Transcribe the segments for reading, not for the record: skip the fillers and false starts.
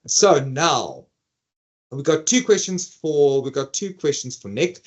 So now we've got two questions for Nick.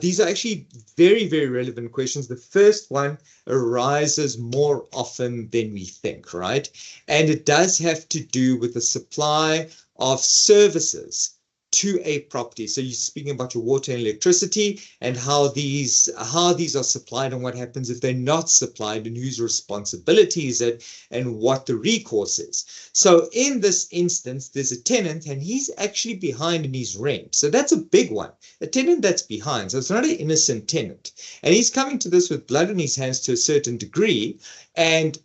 These are actually very, very relevant questions. The first one arises more often than we think, right? And it does have to do with the supply of services to a property. So you're speaking about your water and electricity and how these are supplied and what happens if they're not supplied and whose responsibility is it and what the recourse is. So in this instance, there's a tenant and he's actually behind in his rent. So that's a big one. A tenant that's behind. So it's not an innocent tenant. And he's coming to this with blood on his hands to a certain degree. And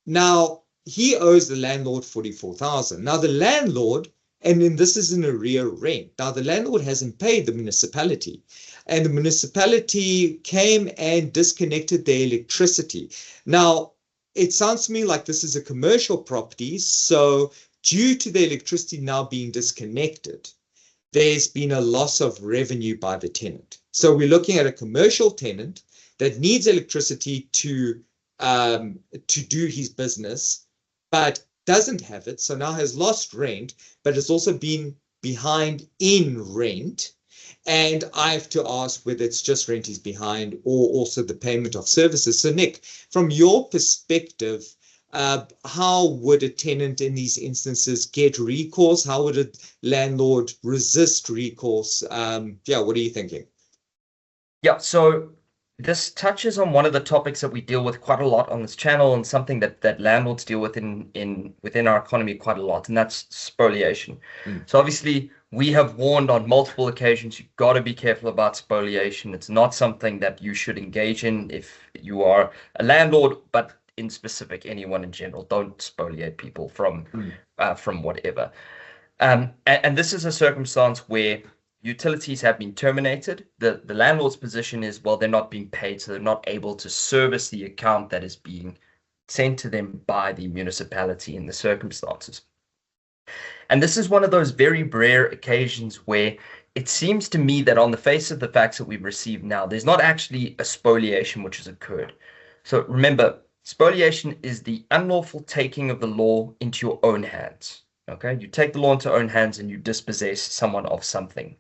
now he owes the landlord 44,000. Now the landlord, and then this is an arrear rent. Now, the landlord hasn't paid the municipality, and the municipality came and disconnected their electricity. Now, it sounds to me like this is a commercial property, so due to the electricity now being disconnected, there's been a loss of revenue by the tenant. So we're looking at a commercial tenant that needs electricity to do his business, but doesn't have it, so now has lost rent, but has also been behind in rent. And I have to ask whether it's just rent he's behind or also the payment of services. So Nick, from your perspective, how would a tenant in these instances get recourse? How would a landlord resist recourse? Yeah, what are you thinking? Yeah, so this touches on one of the topics that we deal with quite a lot on this channel, and something that landlords deal with within our economy quite a lot, and that's spoliation. So obviously we have warned on multiple occasions, you've got to be careful about spoliation. It's not something that you should engage in if you are a landlord, but in specific, anyone in general. Don't spoliate people from whatever. And this is a circumstance where utilities have been terminated. The landlord's position is, well, they're not being paid, so they're not able to service the account that is being sent to them by the municipality in the circumstances. And this is one of those very rare occasions where it seems to me that on the face of the facts that we've received now, there's not actually a spoliation which has occurred. So remember, spoliation is the unlawful taking of the law into your own hands. Okay, you take the law into your own hands and you dispossess someone of something.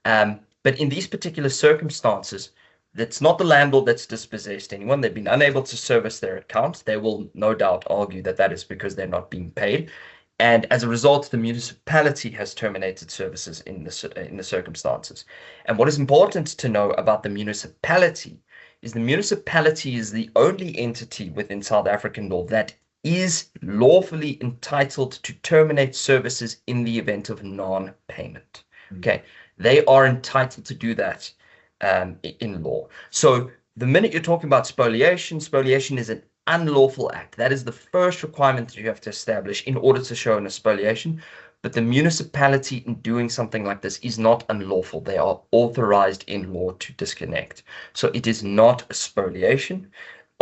But in these particular circumstances, it's not the landlord that's dispossessed anyone. They've been unable to service their account. They will no doubt argue that that is because they're not being paid. And as a result, the municipality has terminated services in the circumstances. And what is important to know about the municipality is the only entity within South African law that is lawfully entitled to terminate services in the event of non-payment. Okay, they are entitled to do that in law. So the minute you're talking about spoliation, spoliation is an unlawful act. That is the first requirement that you have to establish in order to show a spoliation. But the municipality in doing something like this is not unlawful. They are authorized in law to disconnect. So it is not a spoliation.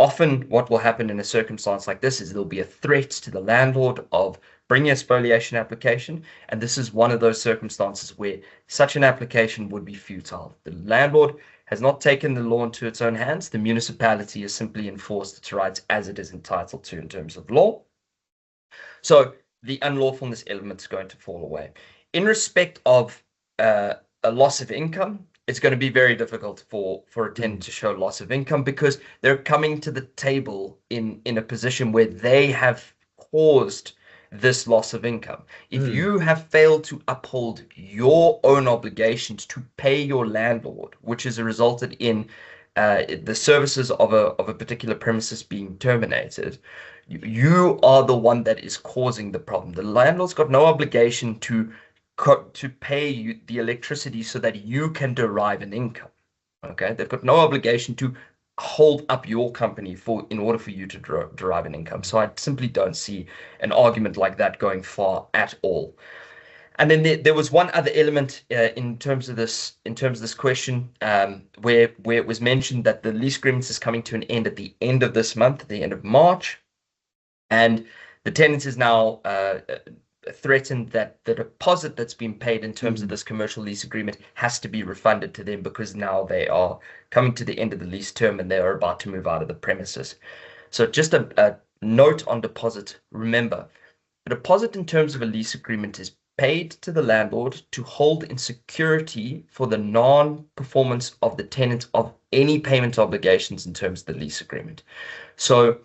Often what will happen in a circumstance like this is there'll be a threat to the landlord of bringing a spoliation application. And this is one of those circumstances where such an application would be futile. The landlord has not taken the law into its own hands. The municipality has simply enforced its rights as it is entitled to in terms of law. So the unlawfulness element is going to fall away. In respect of a loss of income, it's going to be very difficult for a tenant to show loss of income because they're coming to the table in a position where they have caused this loss of income. If you have failed to uphold your own obligations to pay your landlord, which has resulted in the services of a particular premises being terminated, you are the one that is causing the problem. The landlord's got no obligation to pay you the electricity so that you can derive an income. Okay, they've got no obligation to hold up your company in order for you to derive an income. So I simply don't see an argument like that going far at all. And then there was one other element in terms of this question where it was mentioned that the lease agreement is coming to an end at the end of this month, at the end of March, and the tenant is now threatened that the deposit that's been paid in terms of this commercial lease agreement has to be refunded to them because now they are coming to the end of the lease term and they are about to move out of the premises. So just a note on deposit. Remember, A deposit in terms of a lease agreement is paid to the landlord to hold in security for the non-performance of the tenant of any payment obligations in terms of the lease agreement. So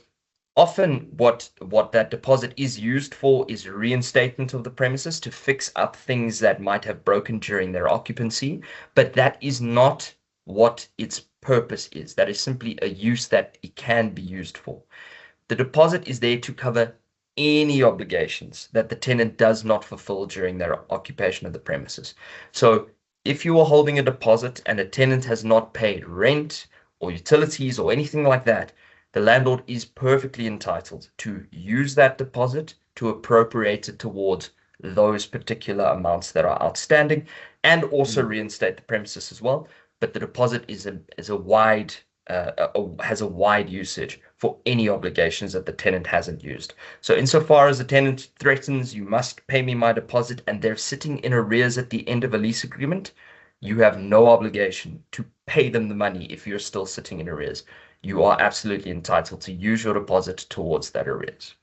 often what that deposit is used for is reinstatement of the premises to fix up things that might have broken during their occupancy, but that is not what its purpose is. That is simply a use that it can be used for. The deposit is there to cover any obligations that the tenant does not fulfill during their occupation of the premises. So if you are holding a deposit and a tenant has not paid rent or utilities or anything like that, the landlord is perfectly entitled to use that deposit to appropriate it towards those particular amounts that are outstanding and also reinstate the premises as well. But the deposit is a wide has a wide usage for any obligations that the tenant hasn't used. So insofar as the tenant threatens, you must pay me my deposit, and they're sitting in arrears at the end of a lease agreement, you have no obligation to pay them the money if you're still sitting in arrears. You are absolutely entitled to use your deposit towards that arrears.